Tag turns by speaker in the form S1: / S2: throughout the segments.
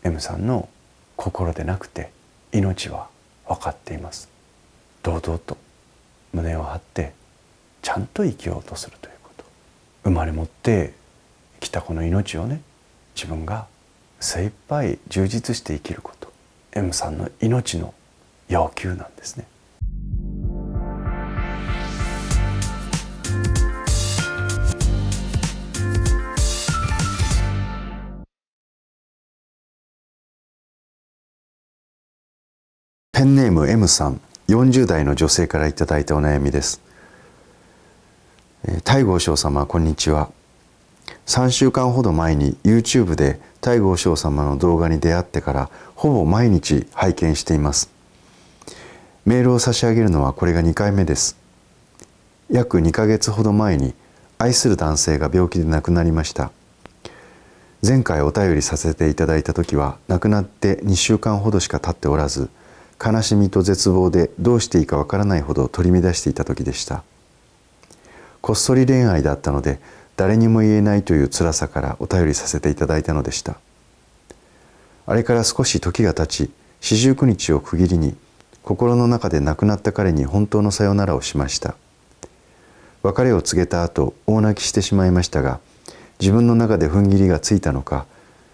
S1: M さんの心でなくて命は分かっています。堂々と胸を張ってちゃんと生きようとするということ、生まれ持ってきたこの命をね、自分が精一杯充実して生きること、 M さんの命の要求なんですね。ペンネーム M さん、40代の女性からいただいたお悩みです。太閤上様、こんにちは。3週間ほど前に YouTube で太閤上様の動画に出会ってからほぼ毎日拝見しています。メールを差し上げるのはこれが2回目です。約2ヶ月ほど前に愛する男性が病気で亡くなりました。前回お便りさせていただいた時は亡くなって2週間ほどしか経っておらず、悲しみと絶望でどうしていいかわからないほど取り乱していた時でした。こっそり恋愛だったので誰にも言えないという辛さからお便りさせていただいたのでした。あれから少し時が経ち、四十九日を区切りに心の中で亡くなった彼に本当のさよならをしました。別れを告げた後大泣きしてしまいましたが、自分の中で踏ん切りがついたのか、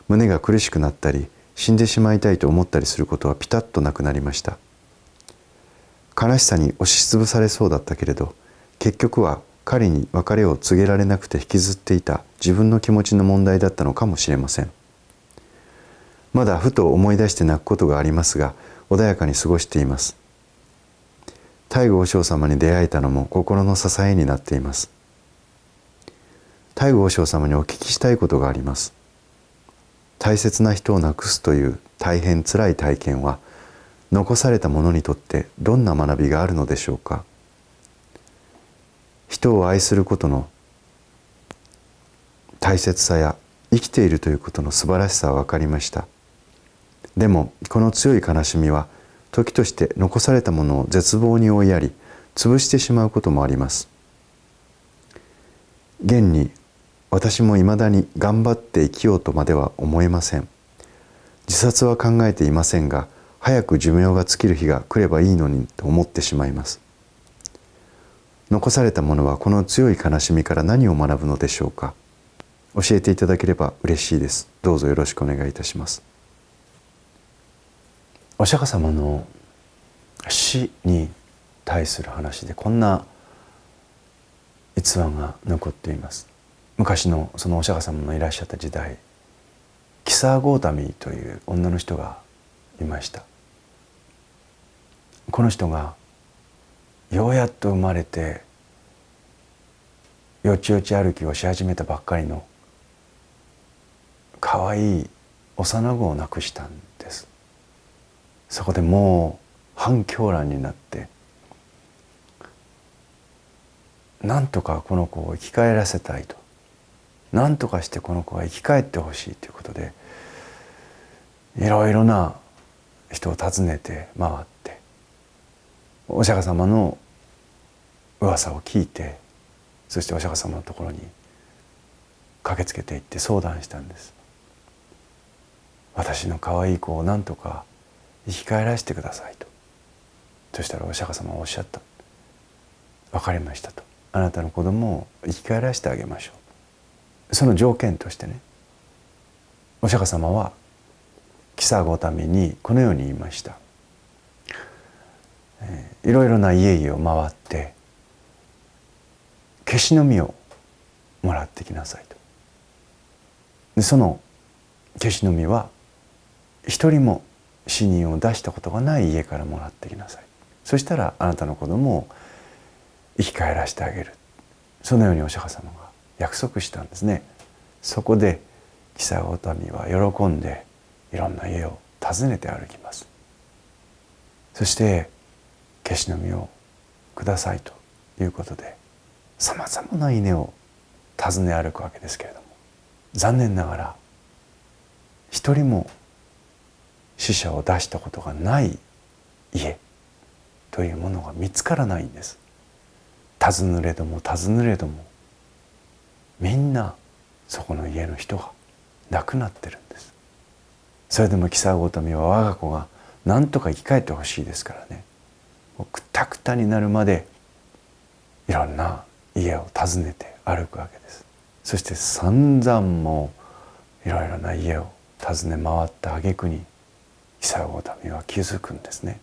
S1: 胸が苦しくなったり死んでしまいたいと思ったりすることはピタッとなくなりました。悲しさに押しつぶされそうだったけれど、結局は彼に別れを告げられなくて引きずっていた自分の気持ちの問題だったのかもしれません。まだふと思い出して泣くことがありますが、穏やかに過ごしています。太閤上様に出会えたのも心の支えになっています。太閤上様にお聞きしたいことがあります。大切な人を亡くすという大変つらい体験は、残された者にとってどんな学びがあるのでしょうか。人を愛することの大切さや生きているということの素晴らしさは分かりました。でもこの強い悲しみは時として残されたものを絶望に追いやり潰してしまうこともあります。現に私もいまだに頑張って生きようとまでは思えません。自殺は考えていませんが、早く寿命が尽きる日が来ればいいのにと思ってしまいます。残されたものはこの強い悲しみから何を学ぶのでしょうか。教えていただければ嬉しいです。どうぞよろしくお願いいたします。お釈迦様の死に対する話でこんな逸話が残っています。昔のそのお釈迦様のいらっしゃった時代、キサーゴータミーという女の人がいました。この人がようやっと生まれてよちよち歩きをし始めたばっかりのかわいい幼子を亡くしたんです。そこでもう半狂乱になって、なんとかこの子を生き返らせたいと、なんとかしてこの子が生き返ってほしいということで、いろいろな人を訪ねて回ってお釈迦様の噂を聞いて、そしてお釈迦様のところに駆けつけていって相談したんです。私の可愛い子をなんとか生き返らせてくださいと。そしたらお釈迦様はおっしゃった。分かりましたと。あなたの子供を生き返らせてあげましょう。その条件としてね、お釈迦様はキサーゴタミにこのように言いました。いろいろな家々を回ってケシの実をもらってきなさいと。でそのケシの実は一人も死人を出したことがない家からもらってきなさい。そしたらあなたの子供を生き返らせてあげる。そのようにお釈迦様が約束したんですね。そこでキサゴタミは喜んでいろんな家を訪ねて歩きます。そしてケシの実をくださいということでさまざまな家を訪ね歩くわけですけれども、残念ながら一人も死者を出したことがない家というものが見つからないんです。尋ぬれども尋ぬれどもみんなそこの家の人が亡くなってるんです。それでもキサゴトミは我が子が何とか生き返ってほしいですからね、もうくたくたになるまでいろんな家を訪ねて歩くわけです。そして散々もういろいろな家を訪ね回った挙句にキサゴトミは気づくんですね。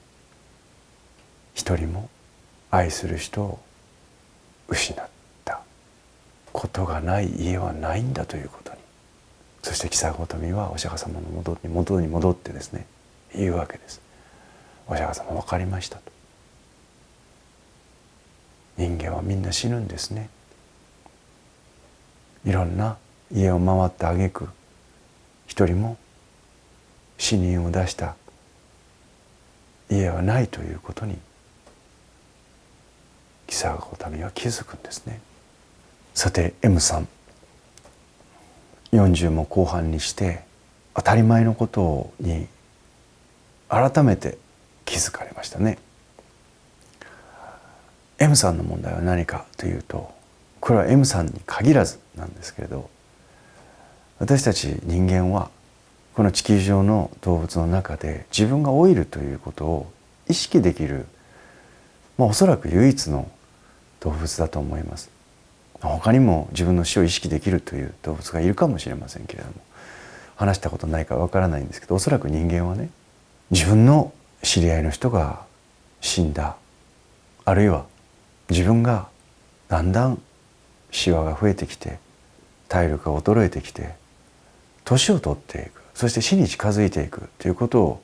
S1: 一人も愛する人を失ったことがない家はないんだということに。そしてキサゴトミはお釈迦様の元に戻ってですね、言うわけです。お釈迦様分かりましたと。人間はみんな死ぬんですね。いろんな家を回った挙句一人も死人を出した家はないということにキサゴトミは気づくんですね。さて M さん、40も後半にして当たり前のことに改めて気づかれましたね。M さんの問題は何かというと、これは M さんに限らずなんですけれど、私たち人間はこの地球上の動物の中で自分が老いるということを意識できる、おそらく唯一の動物だと思います。他にも自分の死を意識できるという動物がいるかもしれませんけれども、話したことないからわからないんですけど、おそらく人間はね、自分の知り合いの人が死んだ、あるいは自分がだんだんシワが増えてきて体力が衰えてきて年を取っていく、そして死に近づいていくということを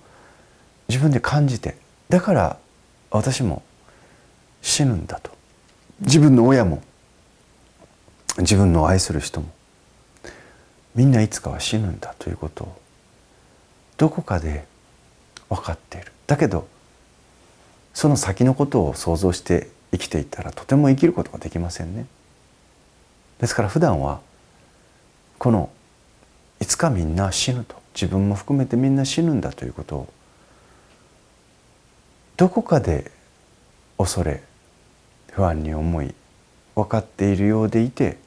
S1: 自分で感じて、だから私も死ぬんだと、自分の親も自分の愛する人もみんないつかは死ぬんだということをどこかで分かっている。だけどその先のことを想像して生きていったらとても生きることができませんね。ですから普段はこのいつかみんな死ぬと、自分も含めてみんな死ぬんだということをどこかで恐れ不安に思い分かっているようでいて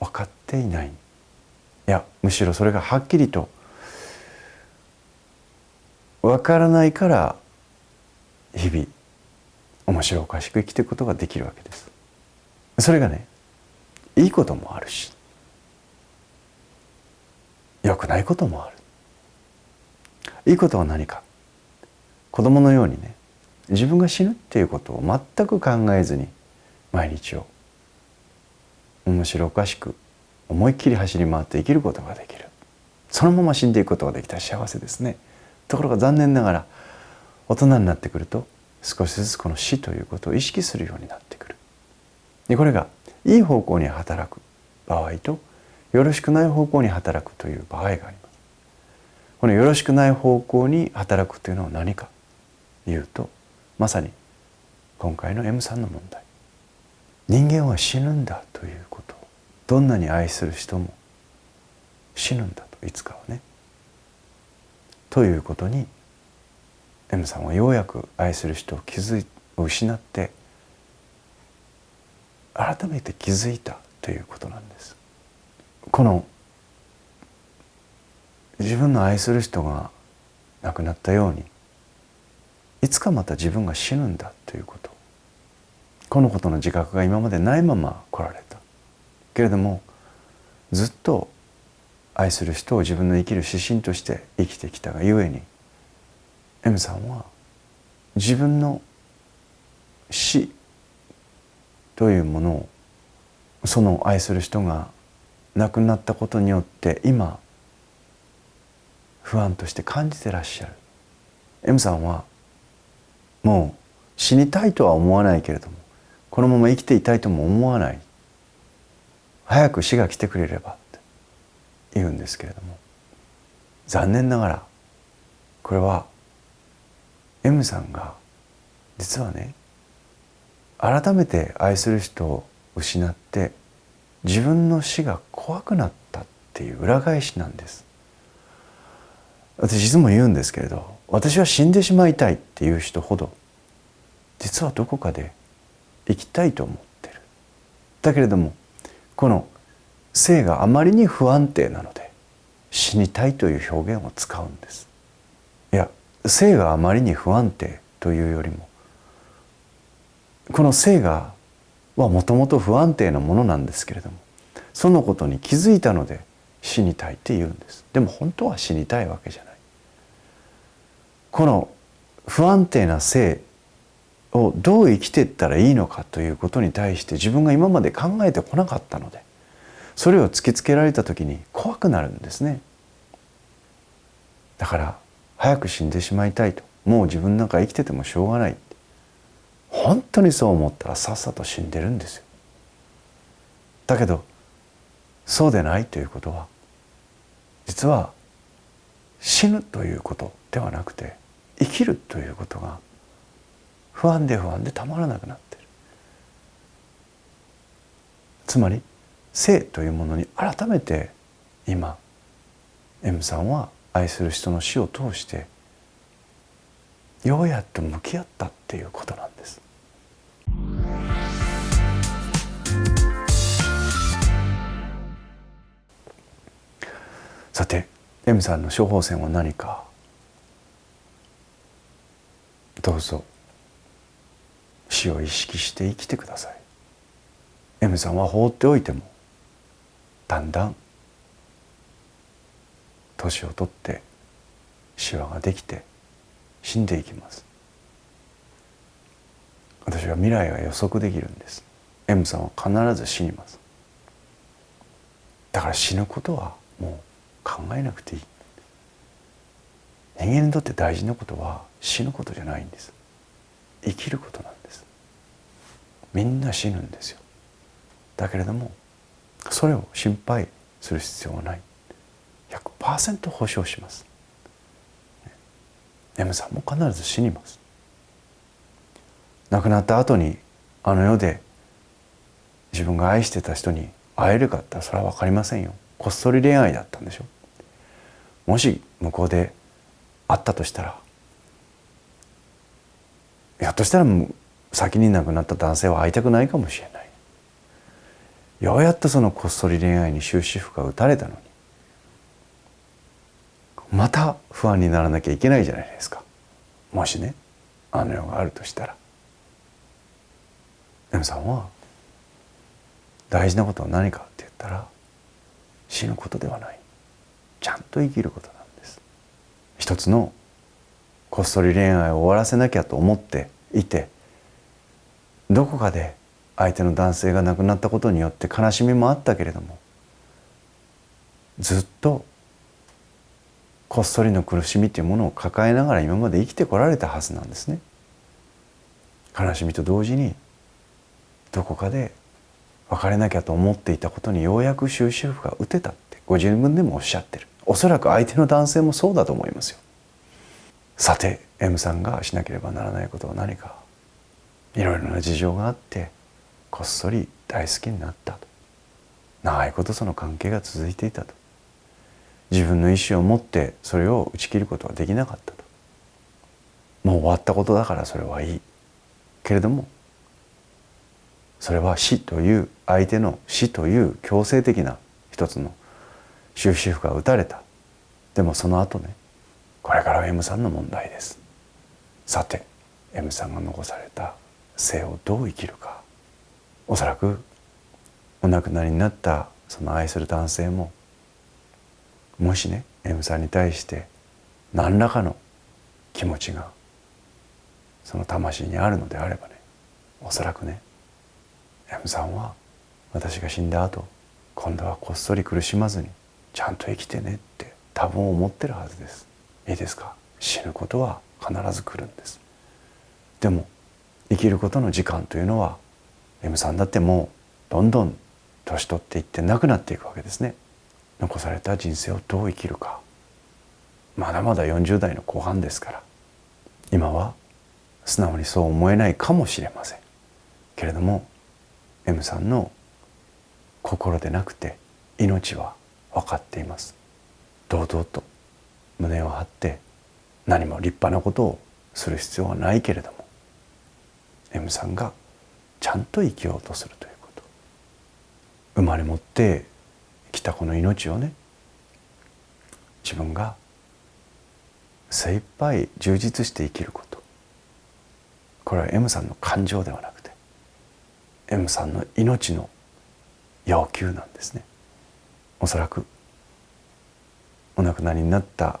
S1: 分かっていない、いやむしろそれがはっきりと分からないから日々面白おかしく生きていくことができるわけです。それがね、いいこともあるし良くないこともある。いいことは何か、子供のようにね、自分が死ぬっていうことを全く考えずに毎日を面白おかしく思いっきり走り回って生きることができる。そのまま死んでいくことができたら幸せですね。ところが残念ながら大人になってくると少しずつこの死ということを意識するようになってくる。でこれがいい方向に働く場合とよろしくない方向に働くという場合があります。このよろしくない方向に働くというのは何かというと、まさに今回の M さんの問題、人間は死ぬんだということ、どんなに愛する人も死ぬんだと、いつかはね、ということに M さんはようやく愛する人を失って改めて気づいたということなんです。この自分の愛する人が亡くなったようにいつかまた自分が死ぬんだということ、このことの自覚が今までないまま来られたけれども、ずっと愛する人を自分の生きる指針として生きてきたがゆえに M さんは自分の死というものをその愛する人が亡くなったことによって今不安として感じてらっしゃる。 M さんはもう死にたいとは思わないけれどもこのまま生きていたいとも思わない、早く死が来てくれればって言うんですけれども、残念ながらこれは M さんが実はね、改めて愛する人を失って自分の死が怖くなったっていう裏返しなんです。私いつも言うんですけれど、私は死んでしまいたいっていう人ほど実はどこかで生きたいと思ってる。だけれどもこの生があまりに不安定なので死にたいという表現を使うんです。いや、生があまりに不安定というよりも、この生がはもともと不安定なものなんですけれども、そのことに気づいたので死にたいって言うんです。でも本当は死にたいわけじゃない。この不安定な生をどう生きていったらいいのかということに対して自分が今まで考えてこなかったので、それを突きつけられた時に怖くなるんですね。だから早く死んでしまいたいと、もう自分なんか生きててもしょうがない、本当にそう思ったらさっさと死んでるんですよ。だけどそうでないということは、実は死ぬということではなくて、生きるということが不安でたまらなくなっている。つまり生というものに改めて今 M さんは愛する人の死を通してようやっと向き合ったっていうことなんです。さて M さんの処方箋は何か、どうぞ死を意識して生きてください。 M さんは放っておいてもだんだん年を取ってシワができて死んでいきます。私は未来が予測できるんです。 M さんは必ず死にます。だから死ぬことはもう考えなくていい。人間にとって大事なことは死ぬことじゃないんです。生きることなんです。みんな死ぬんですよ。だけれどもそれを心配する必要はない。 100% 保証します。 M さんも必ず死にます。亡くなった後にあの世で自分が愛してた人に会えるかってそれは分かりませんよ。こっそり恋愛だったんでしょ。もし向こうで会ったとしたら、ひょっとしたら先に亡くなった男性は会いたくないかもしれない。ようやっとそのこっそり恋愛に終止符が打たれたのに、また不安にならなきゃいけないじゃないですか。もしねあの世があるとしたら、 M さんは大事なことは何かって言ったら、死ぬことではない、ちゃんと生きることなんです。一つのこっそり恋愛を終わらせなきゃと思っていて、どこかで相手の男性が亡くなったことによって悲しみもあったけれども、ずっとこっそりの苦しみというものを抱えながら今まで生きてこられたはずなんですね。悲しみと同時にどこかで別れなきゃと思っていたことにようやく終止符が打てたってご自分でもおっしゃってる。おそらく相手の男性もそうだと思いますよ。さて M さんがしなければならないことは何か。いろいろな事情があってこっそり大好きになったと。長いことその関係が続いていたと。自分の意思を持ってそれを打ち切ることはできなかったと。もう終わったことだからそれはいいけれども、それは死という相手の死という強制的な一つの終止符が打たれた。でもその後ね、これからは M さんの問題です。さて M さんが残された生をどう生きるか。おそらくお亡くなりになったその愛する男性も、もしね M さんに対して何らかの気持ちがその魂にあるのであればね、おそらくね M さんは私が死んだ後今度はこっそり苦しまずにちゃんと生きてねって多分思ってるはずです。いいですか。死ぬことは必ず来るんです。でも生きることの時間というのは M さんだってもうどんどん年取っていってなくなっていくわけですね。残された人生をどう生きるか。まだまだ40代の後半ですから、今は素直にそう思えないかもしれませんけれども、 M さんの心でなくて命は分かっています。堂々と胸を張って何も立派なことをする必要はないけれども、 M さんがちゃんと生きようとするということ、生まれ持ってきたこの命をね、自分が精一杯充実して生きること、これは M さんの感情ではなくて M さんの命の要求なんですね。おそらくお亡くなりになった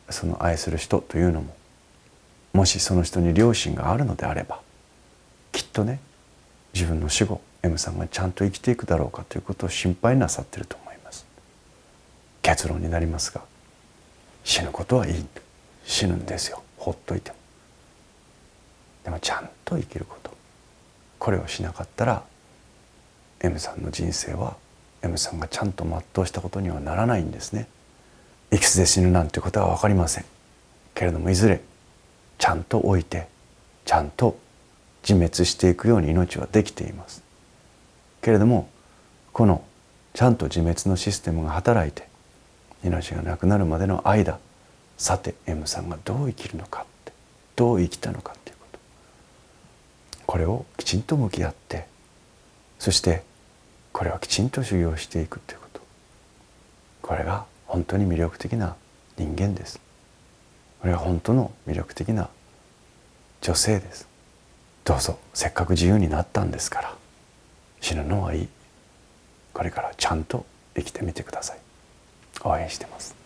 S1: その愛する人というのも、もしその人に良心があるのであれば、きっとね、自分の死後 M さんがちゃんと生きていくだろうかということを心配なさっていると思います。結論になりますが、死ぬことはいい、死ぬんですよ、ほっといても。でもちゃんと生きること、これをしなかったら M さんの人生は M さんがちゃんと全うしたことにはならないんですね。いくつで死ぬなんてことは分かりませんけれども、いずれちゃんと置いてちゃんと自滅していくように命はできていますけれども、このちゃんと自滅のシステムが働いて命がなくなるまでの間、さて M さんがどう生きるのかって、どう生きたのかっていうこと、これをきちんと向き合って、そしてこれをきちんと修行していくということ、これが本当に魅力的な人間です。これが本当の魅力的な女性です。どうぞ、せっかく自由になったんですから死ぬのはいい。これからちゃんと生きてみてください。応援してます。